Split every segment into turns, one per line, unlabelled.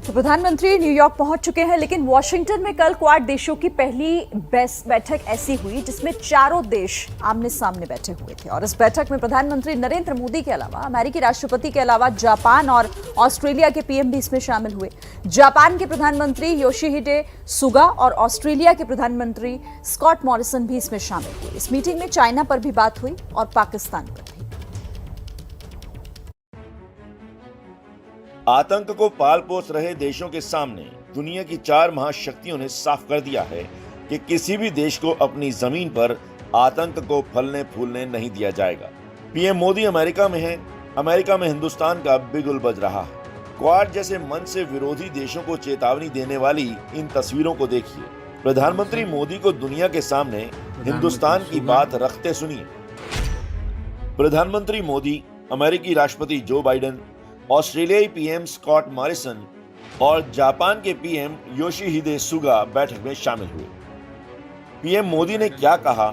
तो प्रधानमंत्री न्यूयॉर्क पहुंच चुके हैं, लेकिन वॉशिंगटन में कल क्वाड देशों की पहली बैठक ऐसी हुई जिसमें चारों देश आमने सामने बैठे हुए थे। और इस बैठक में प्रधानमंत्री नरेंद्र मोदी के अलावा अमेरिकी राष्ट्रपति के अलावा जापान और ऑस्ट्रेलिया के पीएम भी इसमें शामिल हुए। जापान के प्रधानमंत्री योशिहिडे सुगा और ऑस्ट्रेलिया के प्रधानमंत्री स्कॉट मॉरिसन भी इसमें शामिल हुए। इस मीटिंग में चाइना पर भी बात हुई और पाकिस्तान पर भी।
आतंक को पाल पोस रहे देशों के सामने दुनिया की 4 महाशक्तियों ने साफ कर दिया है कि किसी भी देश को अपनी जमीन पर आतंक को फलने फूलने नहीं दिया जाएगा। पीएम मोदी अमेरिका में हैं। अमेरिका में हिंदुस्तान का बिगुल बज रहा है। क्वाड जैसे मन से विरोधी देशों को चेतावनी देने वाली इन तस्वीरों को देखिए। प्रधानमंत्री मोदी को दुनिया के सामने हिंदुस्तान की बात रखते सुनिए। प्रधानमंत्री मोदी, अमेरिकी राष्ट्रपति जो बाइडेन, ऑस्ट्रेलियाई पीएम स्कॉट मॉरिसन और जापान के पीएम योशिहिदे सुगा बैठक में शामिल हुए। पीएम मोदी ने क्या कहा,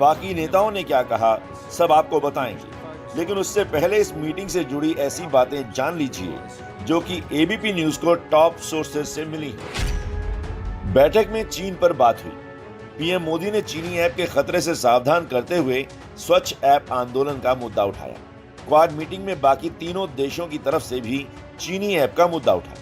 बाकी नेताओं ने क्या कहा, सब आपको बताएंगे। लेकिन उससे पहले इस मीटिंग से जुड़ी ऐसी बातें जान लीजिए जो कि एबीपी न्यूज को टॉप सोर्सेज से मिली हैं। बैठक में चीन पर बात हुई। पीएम मोदी ने चीनी ऐप के खतरे से सावधान करते हुए स्वच्छ ऐप आंदोलन का मुद्दा उठाया। क्वाड मीटिंग में बाकी तीनों देशों की तरफ से भी चीनी ऐप का मुद्दा उठा।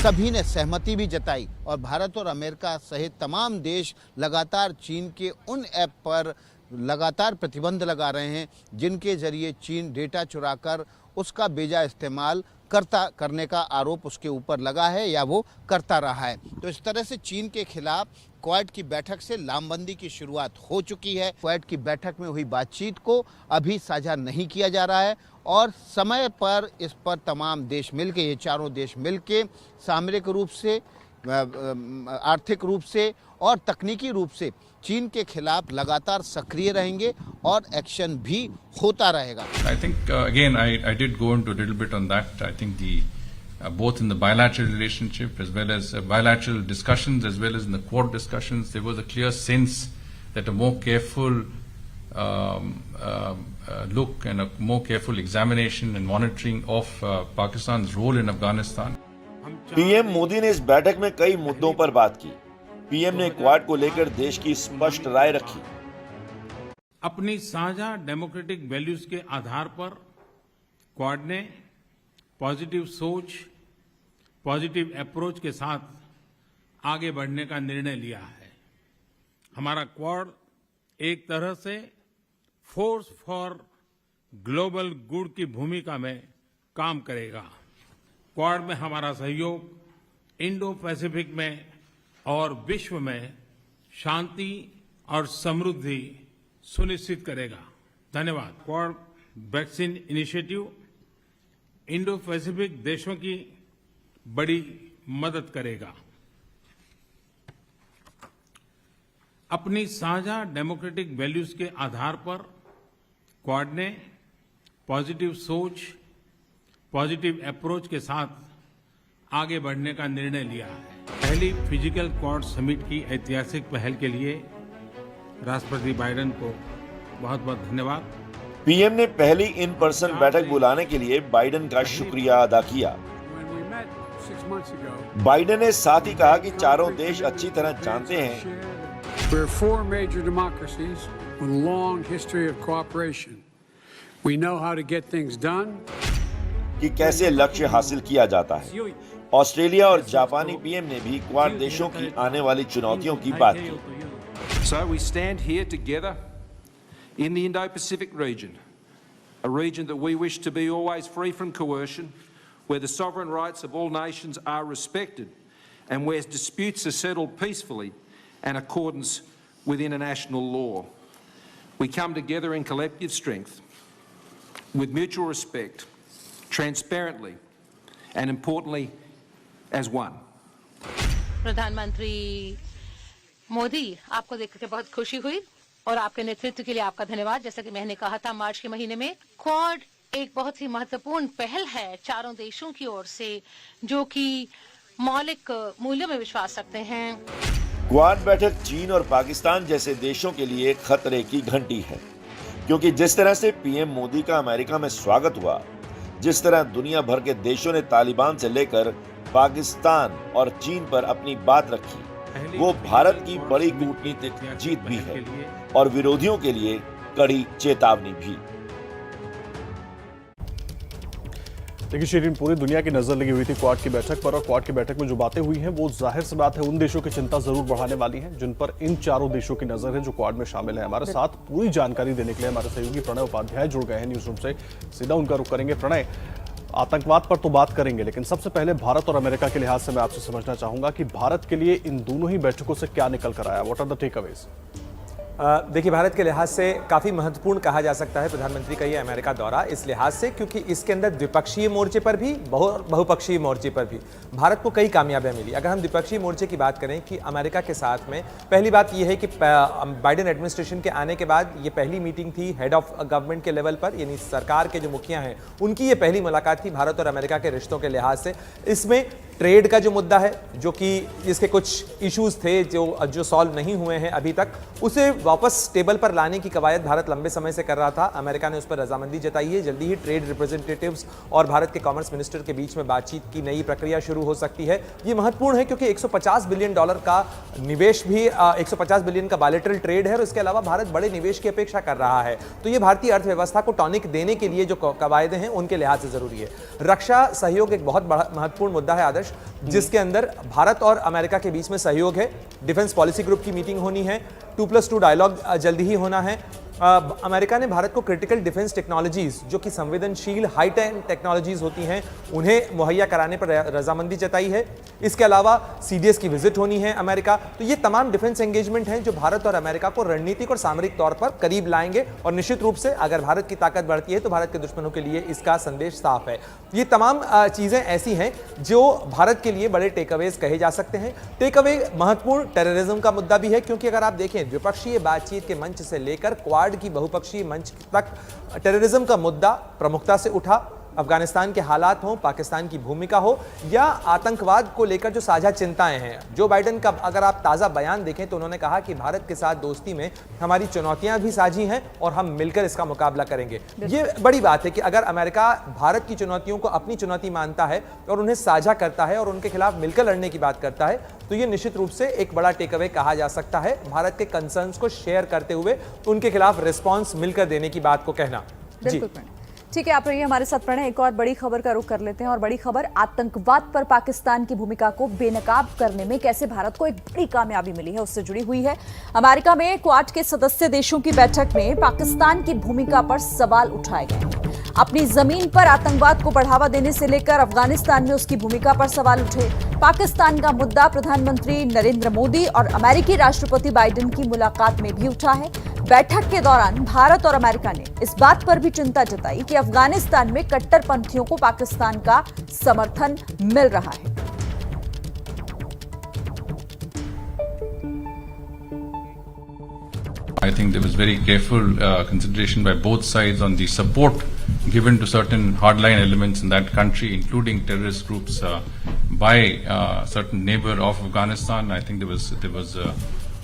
सभी ने सहमति भी जताई और भारत और अमेरिका सहित तमाम देश लगातार चीन के उन ऐप पर लगातार प्रतिबंध लगा रहे हैं जिनके जरिए चीन डेटा चुराकर उसका बेजा इस्तेमाल करने का आरोप उसके ऊपर लगा है या वो करता रहा है। तो इस तरह से चीन के खिलाफ क्वाड की बैठक से लामबंदी की शुरुआत हो चुकी है। क्वाड की बैठक में हुई बातचीत को अभी साझा नहीं किया जा रहा है और समय पर इस पर तमाम देश मिलके, ये चारों देश मिलके सामरिक रूप से, आर्थिक रूप से और तकनीकी रूप से चीन के खिलाफ लगातार सक्रिय रहेंगे और एक्शन भी होता रहेगा।
I think again I did go into a little bit on that. I think both in the bilateral relationship as well as bilateral discussions as well as in the Quad discussions, there was a clear sense that a more careful look and a more careful examination and monitoring of Pakistan's role in Afghanistan.
PM Modi ने इस बैठक में कई मुद्दों पर बात की। PM ने क्वाड को लेकर देश की स्पष्ट राय रखी।
अपनी साझा डेमोक्रेटिक वैल्यूज के आधार पर क्वाड ने पॉजिटिव सोच, पॉजिटिव अप्रोच के साथ आगे बढ़ने का निर्णय लिया है। हमारा क्वाड एक तरह से फोर्स फॉर ग्लोबल गुड की भूमिका में काम करेगा। क्वाड में हमारा सहयोग इंडो पैसिफिक में और विश्व में शांति और समृद्धि सुनिश्चित करेगा। धन्यवाद। Quad vaccine initiative Indo Pacific देशों की बड़ी मदद करेगा। अपनी साझा डेमोक्रेटिक वैल्यूज के आधार पर क्वाड ने पॉजिटिव सोच, पॉजिटिव अप्रोच के साथ आगे बढ़ने का निर्णय लिया है। पहली फिजिकल क्वाड समिट की ऐतिहासिक पहल के लिए राष्ट्रपति बाइडेन को बहुत बहुत धन्यवाद।
पीएम ने पहली इन पर्सन बैठक बुलाने के लिए बाइडेन का शुक्रिया अदा किया। बाइडेन ने साथ ही कहा कि चारों देश अच्छी तरह जानते हैं
We're 4 major democracies with a long history of cooperation. We know how to get things done.
कि कैसे लक्ष्य हासिल किया जाता है। ऑस्ट्रेलिया और जापानी पीएम ने भी क्वाड देशों की आने वाली चुनौतियों की बात की।
So we stand here together in the Indo-Pacific region, a region that we wish to be always free from coercion, where the sovereign rights of all nations are respected, and where disputes are settled peacefully in accordance with international law. We come together in collective strength, with mutual respect, transparently, and importantly, as one.
प्रधानमंत्री मोदी, आपको देखकर बहुत खुशी हुई और आपके नेतृत्व के लिए आपका धन्यवाद। जैसा कि मैंने कहा था मार्च के महीने में, क्वाड एक बहुत ही महत्वपूर्ण पहल है चारों देशों की ओर से जो कि मौलिक मूल्यों में विश्वास रखते हैं।
क्वाड बैठक चीन और पाकिस्तान जैसे देशों के लिए खतरे की घंटी है, क्योंकि जिस तरह से पीएम मोदी का अमेरिका में स्वागत हुआ, जिस तरह दुनिया भर के देशों ने तालिबान से लेकर पाकिस्तान और चीन पर अपनी बात रखी, वो भारत की बड़ी कूटनीतिक जीत भी है और विरोधियों के लिए कड़ी चेतावनी भी।
देखिए शिरीन, पूरी दुनिया की नजर लगी हुई थी क्वाड की बैठक पर, और क्वाड की बैठक में जो बातें हुई हैं वो जाहिर सी बात है उन देशों की चिंता जरूर बढ़ाने वाली हैं जिन पर इन चारों देशों की नजर है जो क्वाड में शामिल है। हमारे साथ पूरी जानकारी देने के लिए हमारे सहयोगी प्रणय उपाध्याय जुड़ गए हैं न्यूज रूम से। सीधा उनका रुख करेंगे। प्रणय, आतंकवाद पर तो बात करेंगे, लेकिन सबसे पहले भारत और अमेरिका के लिहाज से मैं आपसे समझना चाहूंगा कि भारत के लिए इन दोनों ही बैठकों से क्या निकल कर आया? What are the takeaways?
देखिए, भारत के लिहाज से काफ़ी महत्वपूर्ण कहा जा सकता है प्रधानमंत्री का ये अमेरिका दौरा, इस लिहाज से क्योंकि इसके अंदर द्विपक्षीय मोर्चे पर भी बहुपक्षीय मोर्चे पर भी भारत को कई कामयाबियां मिली। अगर हम द्विपक्षीय मोर्चे की बात करें कि अमेरिका के साथ में पहली बात यह है कि बाइडेन एडमिनिस्ट्रेशन के आने के बाद ये पहली मीटिंग थी हेड ऑफ गवर्नमेंट के लेवल पर, यानी सरकार के जो मुखिया हैं उनकी ये पहली मुलाकात थी भारत और अमेरिका के रिश्तों के लिहाज से। इसमें ट्रेड का जो मुद्दा है, जो कि इसके कुछ इश्यूज थे जो सॉल्व नहीं हुए हैं अभी तक, उसे वापस टेबल पर लाने की कवायद भारत लंबे समय से कर रहा था। अमेरिका ने उस पर रजामंदी जताई है। जल्दी ही ट्रेड रिप्रेजेंटेटिव्स और भारत के कॉमर्स मिनिस्टर के बीच में बातचीत की नई प्रक्रिया शुरू हो सकती है। ये महत्वपूर्ण है क्योंकि $150 बिलियन का निवेश भी 150 बिलियन का बायलैटरल ट्रेड है और इसके अलावा भारत बड़े निवेश की अपेक्षा कर रहा है। तो ये भारतीय अर्थव्यवस्था को टॉनिक देने के लिए जो कवायदे हैं उनके लिहाज से जरूरी है। रक्षा सहयोग एक बहुत बड़ा महत्वपूर्ण मुद्दा है आदर्श, जिसके अंदर भारत और अमेरिका के बीच में सहयोग है। डिफेंस पॉलिसी ग्रुप की मीटिंग होनी है, 2+2 डायलॉग जल्दी ही होना है। अमेरिका ने भारत को क्रिटिकल डिफेंस टेक्नोलॉजीज, जो कि संवेदनशील हाई टेक टेक्नोलॉजीज होती हैं, उन्हें मुहैया कराने पर रजामंदी जताई है। इसके अलावा CDS की विजिट होनी है अमेरिका। तो ये तमाम डिफेंस एंगेजमेंट हैं जो भारत और अमेरिका को रणनीतिक और सामरिक तौर पर करीब लाएंगे और निश्चित रूप से अगर भारत की ताकत बढ़ती है तो भारत के दुश्मनों के लिए इसका संदेश साफ है। ये तमाम चीजें ऐसी हैं जो भारत के लिए बड़े टेकअवेज कहे जा सकते हैं। टेकअवे महत्वपूर्ण टेररिज्म का मुद्दा भी है, क्योंकि अगर आप देखें द्विपक्षीय बातचीत के मंच से लेकर क्वाड की बहुपक्षीय मंच तक टेररिज्म का मुद्दा प्रमुखता से उठा। अफगानिस्तान के हालात हो, पाकिस्तान की भूमिका हो या आतंकवाद को लेकर जो साझा चिंताएं हैं। जो बाइडेन का अगर आप ताजा बयान देखें तो उन्होंने कहा कि भारत के साथ दोस्ती में हमारी चुनौतियां भी साझी हैं और हम मिलकर इसका मुकाबला करेंगे। ये बड़ी बात है कि अगर अमेरिका भारत की चुनौतियों को अपनी चुनौती मानता है और उन्हें साझा करता है और उनके खिलाफ मिलकर लड़ने की बात करता है, तो ये निश्चित रूप से एक बड़ा टेकअवे कहा जा सकता है। भारत के कंसर्न्स को शेयर करते हुए उनके खिलाफ रिस्पॉन्स मिलकर देने की बात को कहना। जी
ठीक है, आप रहिए हमारे साथ। प्रणय, एक और बड़ी खबर का रुख कर लेते हैं, और बड़ी खबर आतंकवाद पर पाकिस्तान की भूमिका को बेनकाब करने में कैसे भारत को एक बड़ी कामयाबी मिली है उससे जुड़ी हुई है। अमेरिका में क्वाड के सदस्य देशों की बैठक में पाकिस्तान की भूमिका पर सवाल उठाए गए। अपनी जमीन पर आतंकवाद को बढ़ावा देने से लेकर अफगानिस्तान में उसकी भूमिका पर सवाल उठे। पाकिस्तान का मुद्दा प्रधानमंत्री नरेंद्र मोदी और अमेरिकी राष्ट्रपति बाइडेन की मुलाकात में भी उठा है। बैठक के दौरान भारत और अमेरिका ने इस बात पर भी चिंता जताई कि अफगानिस्तान में कट्टरपंथियों को पाकिस्तान का समर्थन मिल रहा है।
I think there was very careful consideration by both sides on the support given to certain hardline elements in that country, including terrorist groups by certain neighbor of Afghanistan. I think there was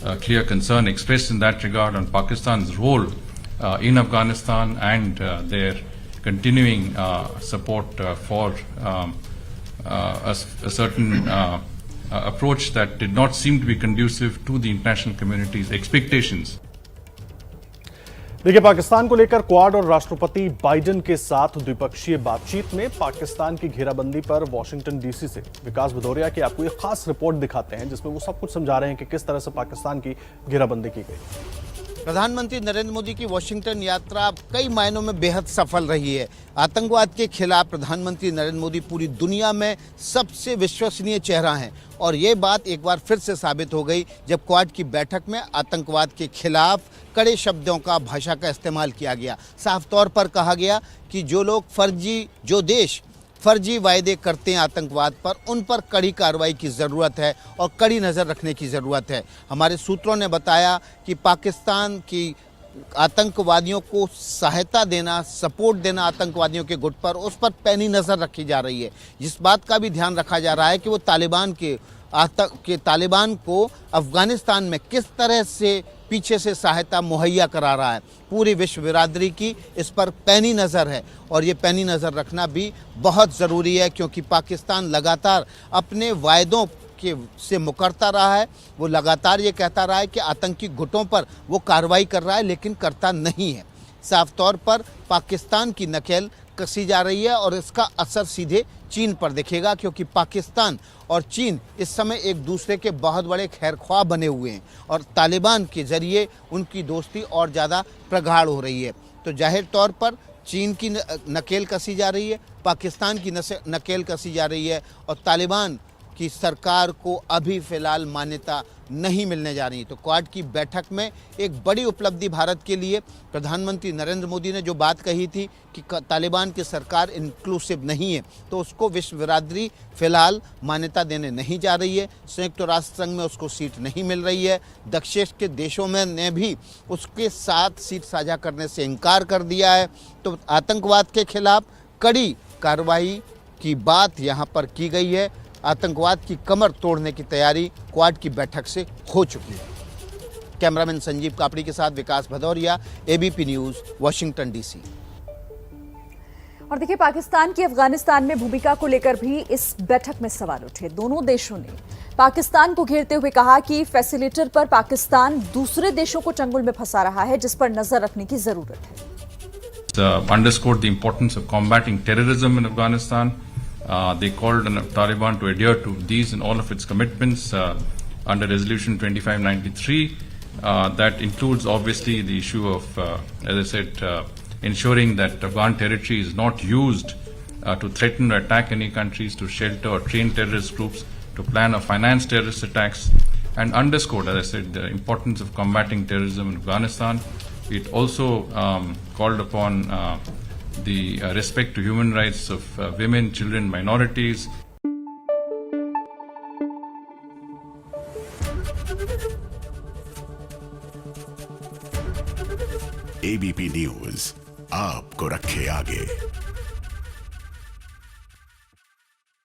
a clear concern expressed in that regard on Pakistan's role in Afghanistan and their continuing support for a certain approach that did not seem to be conducive to the international community's expectations.
देखिए, पाकिस्तान को लेकर quad और राष्ट्रपति Biden के साथ द्विपक्षीय बातचीत में पाकिस्तान की घेराबंदी पर वॉशिंगटन DC से विकास भदौरिया की आपको एक खास रिपोर्ट दिखाते हैं जिसमें वो सब कुछ समझा रहे हैं कि किस तरह से पाकिस्तान की घेराबंदी की गई।
प्रधानमंत्री नरेंद्र मोदी की वॉशिंगटन यात्रा कई मायनों में बेहद सफल रही है। आतंकवाद के खिलाफ प्रधानमंत्री नरेंद्र मोदी पूरी दुनिया में सबसे विश्वसनीय चेहरा हैं और ये बात एक बार फिर से साबित हो गई जब क्वाड की बैठक में आतंकवाद के खिलाफ कड़े शब्दों का भाषा का इस्तेमाल किया गया। साफ तौर पर कहा गया कि जो देश फर्जी वायदे करते हैं आतंकवाद पर, उन पर कड़ी कार्रवाई की ज़रूरत है और कड़ी नज़र रखने की ज़रूरत है। हमारे सूत्रों ने बताया कि पाकिस्तान की आतंकवादियों को सहायता देना, सपोर्ट देना आतंकवादियों के गुट पर, उस पर पैनी नज़र रखी जा रही है। इस बात का भी ध्यान रखा जा रहा है कि वो तालिबान को अफगानिस्तान में किस तरह से पीछे से सहायता मुहैया करा रहा है। पूरी विश्व बिरादरी की इस पर पैनी नज़र है और ये पैनी नज़र रखना भी बहुत ज़रूरी है, क्योंकि पाकिस्तान लगातार अपने वायदों से मुकरता रहा है। वो लगातार ये कहता रहा है कि आतंकी गुटों पर वो कार्रवाई कर रहा है, लेकिन करता नहीं है। साफ तौर पर पाकिस्तान की नकेल कसी जा रही है और इसका असर सीधे चीन पर दिखेगा, क्योंकि पाकिस्तान और चीन इस समय एक दूसरे के बहुत बड़े खैरख्वाह बने हुए हैं और तालिबान के ज़रिए उनकी दोस्ती और ज़्यादा प्रगाढ़ हो रही है। तो जाहिर तौर पर चीन की नकेल कसी जा रही है, पाकिस्तान की नकेल कसी जा रही है और तालिबान की सरकार को अभी फ़िलहाल मान्यता नहीं मिलने जा रही। तो क्वाड की बैठक में एक बड़ी उपलब्धि भारत के लिए। प्रधानमंत्री नरेंद्र मोदी ने जो बात कही थी कि तालिबान की सरकार इंक्लूसिव नहीं है, तो उसको विश्व बिरादरी फ़िलहाल मान्यता देने नहीं जा रही है। संयुक्त राष्ट्र संघ में उसको सीट नहीं मिल रही है। दक्षिण के देशों में ने भी उसके साथ सीट साझा करने से इनकार कर दिया है। तो आतंकवाद के खिलाफ कड़ी कार्रवाई की बात यहाँ पर की गई है। आतंकवाद की कमर तोड़ने की तैयारी क्वाड की बैठक से हो चुकी है। कैमरामैन संजीव कापड़ी के साथ Vikas Bhadauria, ABP News, Washington DC.
और देखिए, पाकिस्तान की अफगानिस्तान में भूमिका को लेकर भी इस बैठक में सवाल उठे। दोनों देशों ने पाकिस्तान को घेरते हुए कहा कि फैसिलिटेटर पर पाकिस्तान दूसरे देशों को चंगुल में फंसा रहा है, जिस पर नजर रखने की जरूरत है।
Underscored the importance of combating terrorism in Afghanistan. They called on Taliban to adhere to these and all of its commitments under Resolution 2593. That includes obviously the issue of, as I said, ensuring that Afghan territory is not used to threaten or attack any countries, to shelter or train terrorist groups, to plan or finance terrorist attacks, and underscored, as I said, the importance of combating terrorism in Afghanistan. It also called upon the respect to human rights of women, children, minorities.
ABP news आपको रखे आगे।